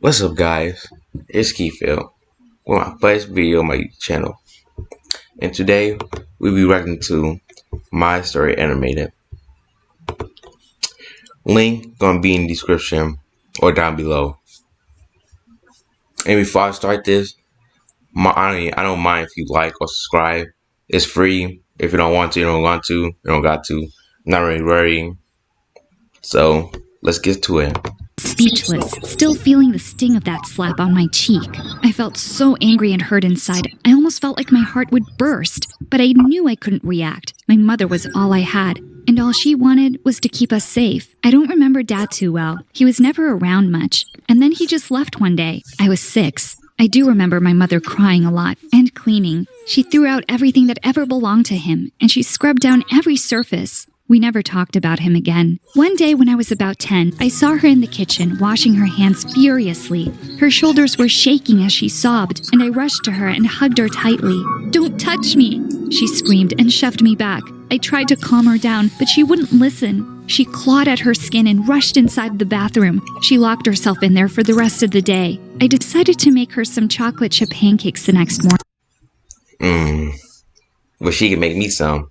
What's up, guys? It's Keyfield with my first video on my channel, and today we'll be reacting to My Story Animated. Link gonna be in the description or down below. And before I start this, I don't mind if you like or subscribe. It's free. If you don't want to, you don't want to. You don't got to. Not really worrying. So let's get to it. Speechless, still feeling the sting of that slap on my cheek. I felt so angry and hurt inside. I almost felt like my heart would burst, but I knew I couldn't react. My mother was all I had, and all she wanted was to keep us safe. I don't remember Dad too well. He was never around much, and then he just left one day. I was 6. I do remember my mother crying a lot and cleaning. She threw out everything that ever belonged to him, and she scrubbed down every surface. We never talked about him again. One day when I was about 10, I saw her in the kitchen, washing her hands furiously. Her shoulders were shaking as she sobbed, and I rushed to her and hugged her tightly. "Don't touch me!" she screamed and shoved me back. I tried to calm her down, but she wouldn't listen. She clawed at her skin and rushed inside the bathroom. She locked herself in there for the rest of the day. I decided to make her some chocolate chip pancakes the next morning. Well, she can make me some.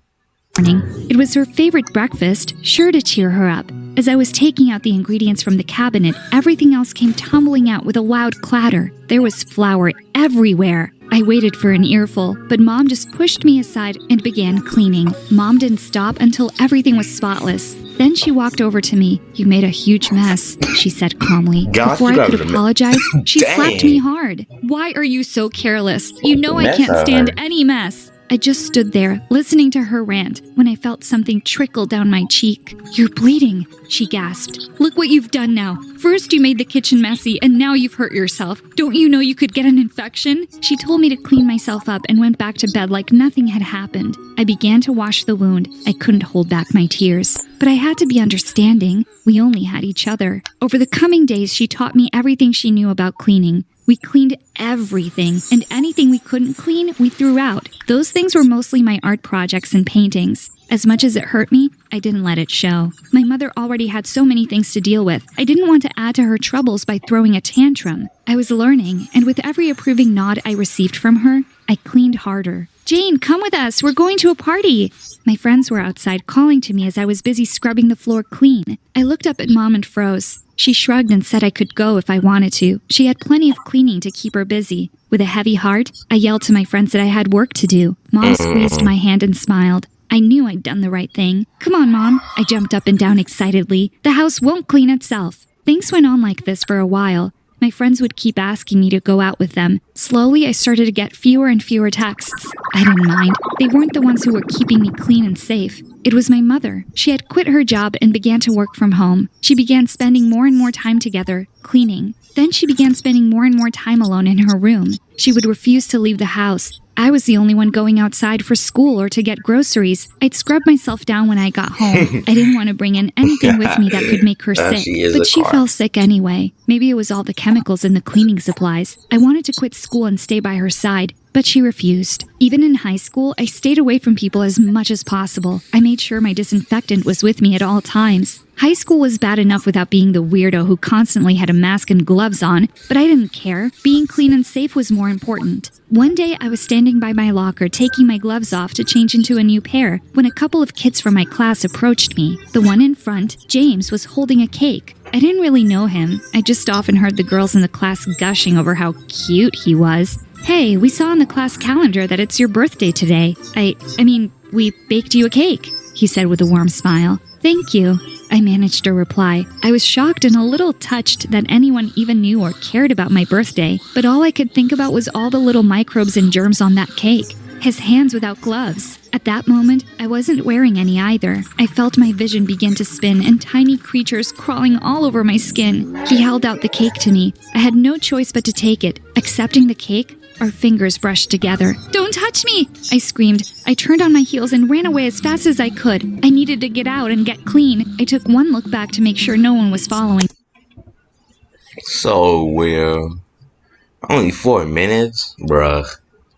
It was her favorite breakfast, sure to cheer her up. As I was taking out the ingredients from the cabinet, everything else came tumbling out with a loud clatter. There was flour everywhere. I waited for an earful, but Mom just pushed me aside and began cleaning. Mom didn't stop until everything was spotless. Then she walked over to me. "You made a huge mess," she said calmly. Gosh, Before I could apologize, she slapped me hard. "Why are you so careless? You know I can't stand any mess." I just stood there, listening to her rant, when I felt something trickle down my cheek. "You're bleeding," she gasped. "Look what you've done now. First you made the kitchen messy, and now you've hurt yourself. Don't you know you could get an infection?" She told me to clean myself up and went back to bed like nothing had happened. I began to wash the wound. I couldn't hold back my tears. But I had to be understanding. We only had each other. Over the coming days, she taught me everything she knew about cleaning. We cleaned everything, and anything we couldn't clean, we threw out. Those things were mostly my art projects and paintings. As much as it hurt me, I didn't let it show. My mother already had so many things to deal with. I didn't want to add to her troubles by throwing a tantrum. I was learning, and with every approving nod I received from her, I cleaned harder. "Jane, come with us. We're going to a party." My friends were outside calling to me as I was busy scrubbing the floor clean. I looked up at Mom and froze. She shrugged and said I could go if I wanted to. She had plenty of cleaning to keep her busy. With a heavy heart, I yelled to my friends that I had work to do. Mom squeezed my hand and smiled. I knew I'd done the right thing. "Come on, Mom." I jumped up and down excitedly. "The house won't clean itself." Things went on like this for a while. My friends would keep asking me to go out with them. Slowly, I started to get fewer and fewer texts. I didn't mind. They weren't the ones who were keeping me clean and safe. It was my mother. She had quit her job and began to work from home. She began spending more and more time together, cleaning. Then she began spending more and more time alone in her room. She would refuse to leave the house. I was the only one going outside for school or to get groceries. I'd scrub myself down when I got home. I didn't want to bring in anything with me that could make her sick, but she fell sick anyway. Maybe it was all the chemicals in the cleaning supplies. I wanted to quit school and stay by her side, but she refused. Even in high school, I stayed away from people as much as possible. I made sure my disinfectant was with me at all times. High school was bad enough without being the weirdo who constantly had a mask and gloves on, but I didn't care. Being clean and safe was more important. One day, I was standing by my locker taking my gloves off to change into a new pair when a couple of kids from my class approached me. The one in front, James, was holding a cake. I didn't really know him. I just often heard the girls in the class gushing over how cute he was. "Hey, we saw on the class calendar that it's your birthday today. I mean, we baked you a cake," he said with a warm smile. "Thank you," I managed to reply. I was shocked and a little touched that anyone even knew or cared about my birthday, but all I could think about was all the little microbes and germs on that cake. His hands without gloves. At that moment, I wasn't wearing any either. I felt my vision begin to spin and tiny creatures crawling all over my skin. He held out the cake to me. I had no choice but to take it. Accepting the cake, our fingers brushed together. "Don't touch me!" I screamed. I turned on my heels and ran away as fast as I could. I needed to get out and get clean. I took one look back to make sure no one was following. So we're only 4 minutes, bruh.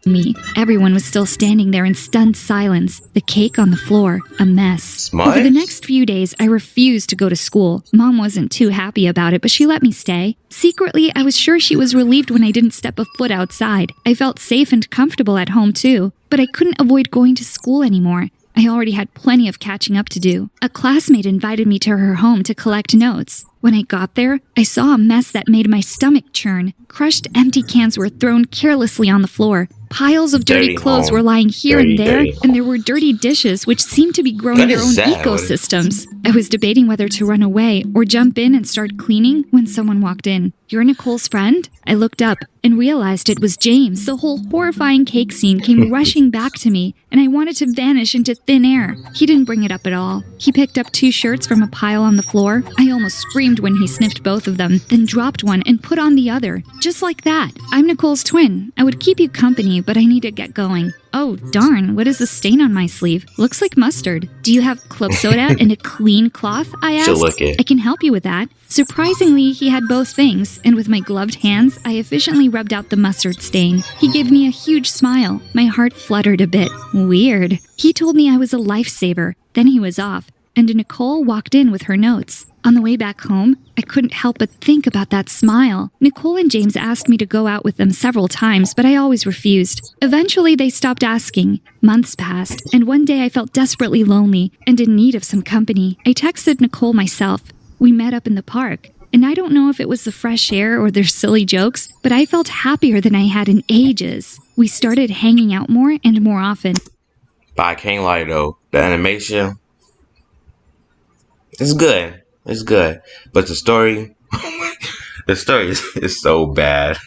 me. Everyone was still standing there in stunned silence, the cake on the floor, a mess. Smart. Over the next few days, I refused to go to school. Mom wasn't too happy about it, but she let me stay. Secretly, I was sure she was relieved when I didn't step a foot outside. I felt safe and comfortable at home too, but I couldn't avoid going to school anymore. I already had plenty of catching up to do. A classmate invited me to her home to collect notes. When I got there, I saw a mess that made my stomach churn. Crushed empty cans were thrown carelessly on the floor. Piles of dirty clothes were lying here and there, and there were dirty dishes which seemed to be growing their own ecosystems. I was debating whether to run away or jump in and start cleaning when someone walked in. "You're Nicole's friend?" I looked up and realized it was James. The whole horrifying cake scene came rushing back to me, and I wanted to vanish into thin air. He didn't bring it up at all. He picked up 2 shirts from a pile on the floor. I almost screamed when he sniffed both of them, then dropped one and put on the other. Just like that. "I'm Nicole's twin. I would keep you company, but I need to get going." "Oh, darn, what is the stain on my sleeve? Looks like mustard. Do you have club soda and a clean cloth?" I asked. "I can help you with that." Surprisingly, he had both things, and with my gloved hands, I efficiently rubbed out the mustard stain. He gave me a huge smile. My heart fluttered a bit. Weird. He told me I was a lifesaver. Then he was off, and Nicole walked in with her notes. On the way back home, I couldn't help but think about that smile. Nicole and James asked me to go out with them several times, but I always refused. Eventually, they stopped asking. Months passed, and one day I felt desperately lonely and in need of some company. I texted Nicole myself. We met up in the park, and I don't know if it was the fresh air or their silly jokes, but I felt happier than I had in ages. We started hanging out more and more often. But I can't lie though, the animation is good. It's good. But the story, the story is so bad.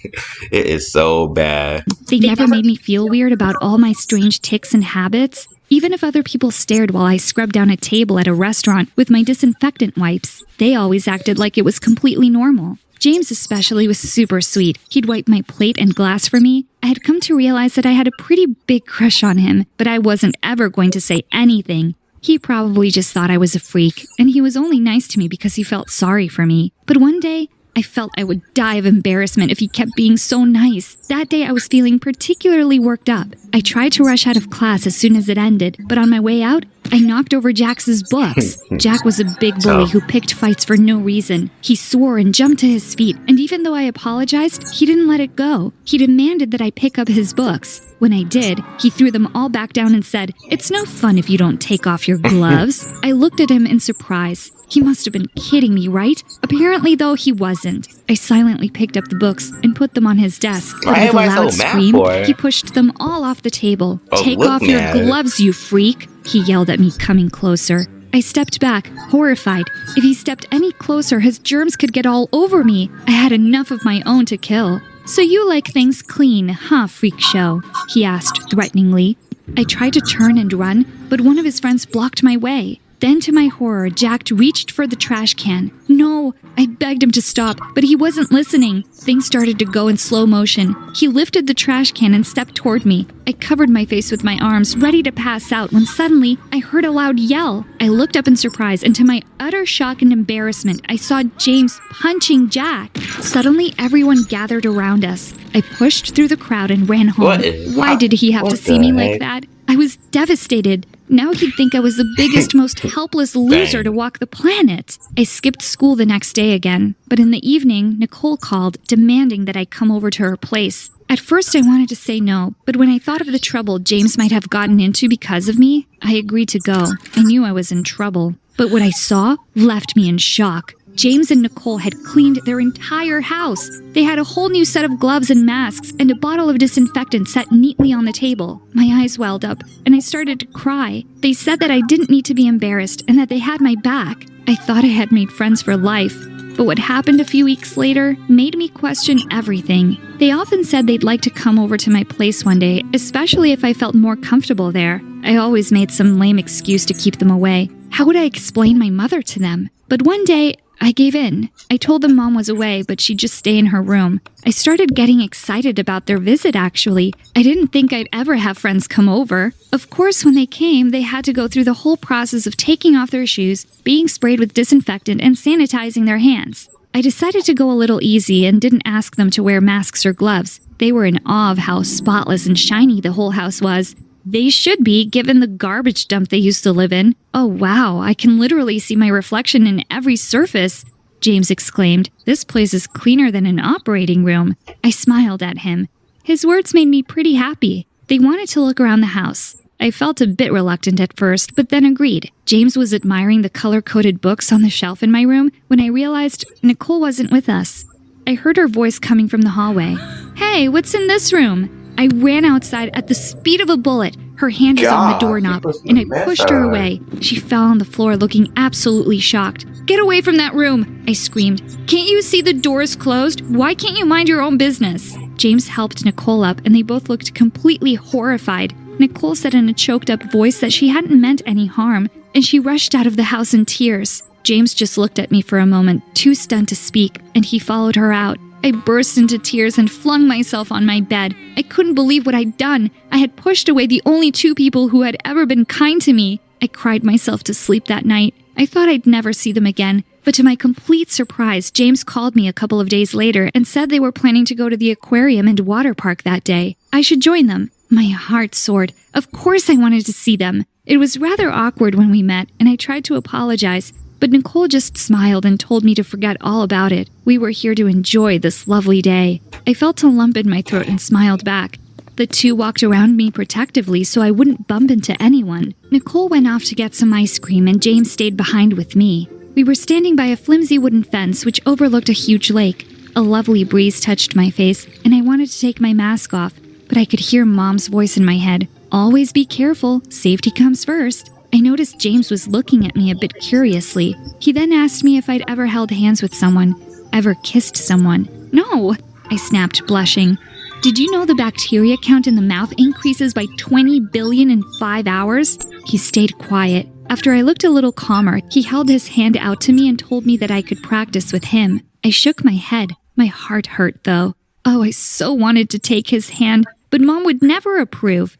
It is so bad. They never made me feel weird about all my strange tics and habits. Even if other people stared while I scrubbed down a table at a restaurant with my disinfectant wipes, they always acted like it was completely normal. James especially was super sweet. He'd wipe my plate and glass for me. I had come to realize that I had a pretty big crush on him, but I wasn't ever going to say anything. He probably just thought I was a freak, and he was only nice to me because he felt sorry for me. But one day, I felt I would die of embarrassment if he kept being so nice. That day I was feeling particularly worked up. I tried to rush out of class as soon as it ended, but on my way out, I knocked over Jax's books. Jack was a big bully who picked fights for no reason. He swore and jumped to his feet, and even though I apologized, he didn't let it go. He demanded that I pick up his books. When I did, he threw them all back down and said, "It's no fun if you don't take off your gloves." I looked at him in surprise. He must have been kidding me, right? Apparently, though, he wasn't. I silently picked up the books and put them on his desk. But with a loud scream, he pushed them all off the table. "Take off your gloves, you freak!" he yelled at me, coming closer. I stepped back, horrified. If he stepped any closer, his germs could get all over me. I had enough of my own to kill. "So you like things clean, huh, freak show?" he asked threateningly. I tried to turn and run, but one of his friends blocked my way. Then, to my horror, Jack reached for the trash can. "No!" I begged him to stop, but he wasn't listening. Things started to go in slow motion. He lifted the trash can and stepped toward me. I covered my face with my arms, ready to pass out, when suddenly I heard a loud yell. I looked up in surprise, and to my utter shock and embarrassment, I saw James punching Jack. Suddenly, everyone gathered around us. I pushed through the crowd and ran home. Why did he have to see me like that? I was devastated. Now he'd think I was the biggest, most helpless loser to walk the planet. I skipped school the next day again, but in the evening, Nicole called, demanding that I come over to her place. At first, I wanted to say no, but when I thought of the trouble James might have gotten into because of me, I agreed to go. I knew I was in trouble, but what I saw left me in shock. James and Nicole had cleaned their entire house. They had a whole new set of gloves and masks and a bottle of disinfectant set neatly on the table. My eyes welled up, and I started to cry. They said that I didn't need to be embarrassed and that they had my back. I thought I had made friends for life, but what happened a few weeks later made me question everything. They often said they'd like to come over to my place one day, especially if I felt more comfortable there. I always made some lame excuse to keep them away. How would I explain my mother to them? But one day, I gave in. I told them Mom was away, but she'd just stay in her room. I started getting excited about their visit, actually. I didn't think I'd ever have friends come over. Of course, when they came, they had to go through the whole process of taking off their shoes, being sprayed with disinfectant, and sanitizing their hands. I decided to go a little easy and didn't ask them to wear masks or gloves. They were in awe of how spotless and shiny the whole house was. They should be, given the garbage dump they used to live in. Oh wow, I can literally see my reflection in every surface, James exclaimed. This place is cleaner than an operating room. I smiled at him. His words made me pretty happy. They wanted to look around the house. I felt a bit reluctant at first, but then agreed. James was admiring the color-coded books on the shelf in my room when I realized Nicole wasn't with us. I heard her voice coming from the hallway. Hey, what's in this room? I ran outside at the speed of a bullet. Her hand was on the doorknob, and I pushed her away. She fell on the floor looking absolutely shocked. Get away from that room, I screamed. Can't you see the door's closed? Why can't you mind your own business? James helped Nicole up, and they both looked completely horrified. Nicole said in a choked-up voice that she hadn't meant any harm, and she rushed out of the house in tears. James just looked at me for a moment, too stunned to speak, and he followed her out. I burst into tears and flung myself on my bed. I couldn't believe what I'd done. I had pushed away the only two people who had ever been kind to me. I cried myself to sleep that night. I thought I'd never see them again, but to my complete surprise, James called me a couple of days later and said they were planning to go to the aquarium and water park that day. I should join them. My heart soared. Of course I wanted to see them. It was rather awkward when we met, and I tried to apologize, but Nicole just smiled and told me to forget all about it. We were here to enjoy this lovely day. I felt a lump in my throat and smiled back. The two walked around me protectively so I wouldn't bump into anyone. Nicole went off to get some ice cream and James stayed behind with me. We were standing by a flimsy wooden fence which overlooked a huge lake. A lovely breeze touched my face and I wanted to take my mask off, but I could hear Mom's voice in my head. Always be careful, safety comes first. I noticed James was looking at me a bit curiously. He then asked me if I'd ever held hands with someone, ever kissed someone. No, I snapped, blushing. Did you know the bacteria count in the mouth increases by 20 billion in 5 hours? He stayed quiet. After I looked a little calmer, he held his hand out to me and told me that I could practice with him. I shook my head. My heart hurt, though. Oh, I so wanted to take his hand, but Mom would never approve.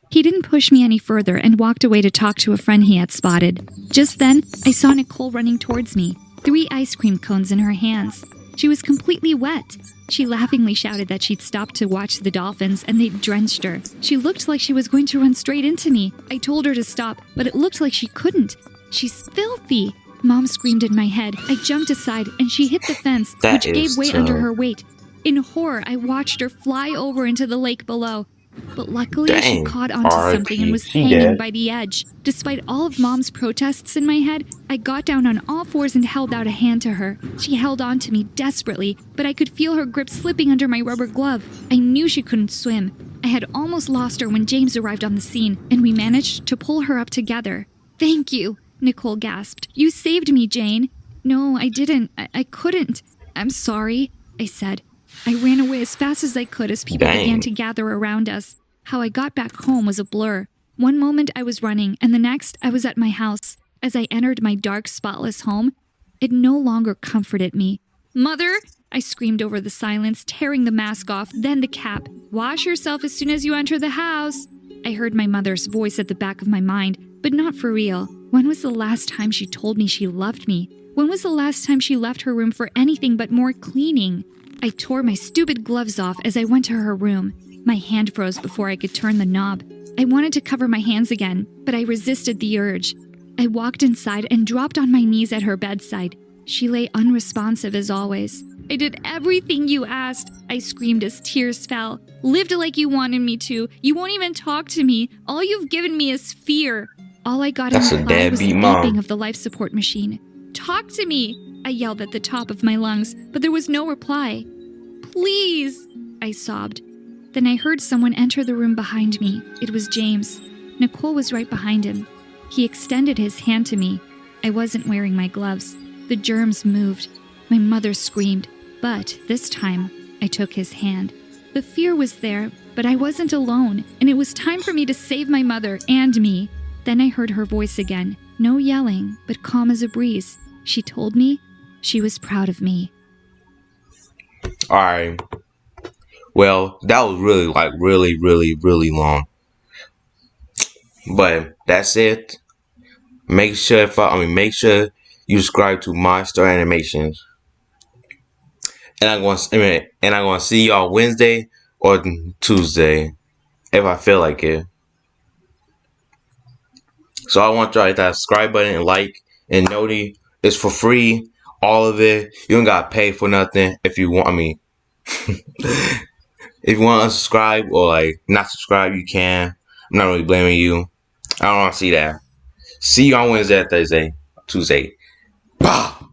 He didn't push me any further and walked away to talk to a friend he had spotted. Just then, I saw Nicole running towards me, 3 ice cream cones in her hands. She was completely wet. She laughingly shouted that she'd stopped to watch the dolphins and they'd drenched her. She looked like she was going to run straight into me. I told her to stop, but it looked like she couldn't. She's filthy. Mom screamed in my head. I jumped aside and she hit the fence, which gave way under her weight. In horror, I watched her fly over into the lake below. But luckily, she caught onto something and was hanging by the edge. Despite all of Mom's protests in my head, I got down on all fours and held out a hand to her. She held on to me desperately, but I could feel her grip slipping under my rubber glove. I knew she couldn't swim. I had almost lost her when James arrived on the scene, and we managed to pull her up together. Thank you, Nicole gasped. You saved me, Jane. No, I didn't. I couldn't. I'm sorry, I said. I ran away as fast as I could as people began to gather around us. How I got back home was a blur. One moment I was running, and the next I was at my house. As I entered my dark, spotless home, it no longer comforted me. Mother! I screamed over the silence, tearing the mask off, then the cap. Wash yourself as soon as you enter the house. I heard my mother's voice at the back of my mind, but not for real. When was the last time she told me she loved me? When was the last time she left her room for anything but more cleaning? I tore my stupid gloves off as I went to her room. My hand froze before I could turn the knob. I wanted to cover my hands again, but I resisted the urge. I walked inside and dropped on my knees at her bedside. She lay unresponsive as always. I did everything you asked, I screamed as tears fell. Lived like you wanted me to. You won't even talk to me. All you've given me is fear. All I got in reply was the beeping of the life support machine. Talk to me, I yelled at the top of my lungs, but there was no reply. Please, I sobbed. Then I heard someone enter the room behind me. It was James. Nicole was right behind him. He extended his hand to me. I wasn't wearing my gloves. The germs moved. My mother screamed, but this time I took his hand. The fear was there, but I wasn't alone, and it was time for me to save my mother and me. Then I heard her voice again. No yelling, but calm as a breeze. She told me she was proud of me. Alright. Well, that was really long. But that's it. Make sure you subscribe to My Star Animations. And I'm gonna see y'all Wednesday or Tuesday if I feel like it. So I want y'all to hit that subscribe button and like and noti. It's for free. All of it. You don't gotta pay for nothing if you want. I mean, if you want to subscribe or like not subscribe, you can. I'm not really blaming you. I don't want to see that. See you on Wednesday, Thursday, Tuesday. Bah!